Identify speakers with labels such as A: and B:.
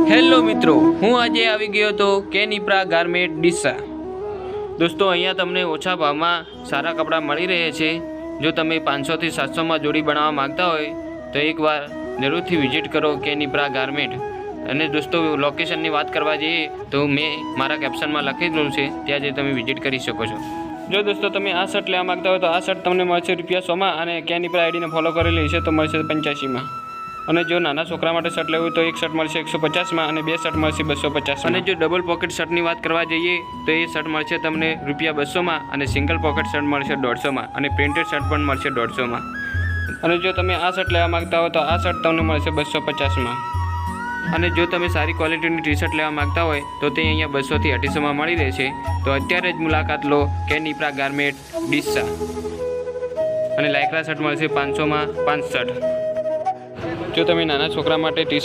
A: Hello મિત્રો, હું આજે આવી ગયો હતો કેનિપ્રા ગારમેન્ટ ડીસા। દોસ્તો, અહીંયા તમને ઓછા ભાવમાં સારા કપડાં મળી રહે છે। જો તમે 500 થી 700માં જોડી બનાવવા માંગતા હોય તો એકવાર જરૂરથી વિઝિટ કરો કેનિપ્રા ગારમેન્ટ। અને દોસ્તો, લોકેશનની વાત કરવા જઈએ તો મેં મારા કેપ્શનમાં લખેલું છે, ત્યાં જઈ તમે વિઝિટ કરી શકો છો। જો દોસ્તો તમે આ શર્ટ લેવા માંગતા હોય તો આ શર્ટ તમને મળશે ₹100માં અને કેનિપ્રા આઈડીને ફોલો કરેલી છે તો મળશે 85માં। અને જો નાના છોકરા માટે શર્ટ લેવું હોય તો એક શર્ટ મળશે 150માં અને બે શર્ટ મળશે 250। અને જો ડબલ પોકેટ શર્ટની વાત કરવા જઈએ તો એ શર્ટ મળશે તમને ₹200માં અને સિંગલ પોકેટ શર્ટ મળશે 150માં અને પ્રિન્ટેડ શર્ટ પણ મળશે 150માં। અને જો તમે આ શર્ટ લેવા માંગતા હો તો આ શર્ટ તમને મળશે 250માં। અને જો તમે સારી ક્વોલિટીની ટી શર્ટ લેવા માંગતા હોય તો તે અહીંયા 200 થી 250માં મળી રહેશે। તો અત્યારે જ મુલાકાત લો કેનિપ્રા ગારમેન્ટ ડીસા। અને લાયક્રા શર્ટ મળશે 500માં 5 શર્ટ। જો તમે નાના છોકરા માટે ટી શર્ટ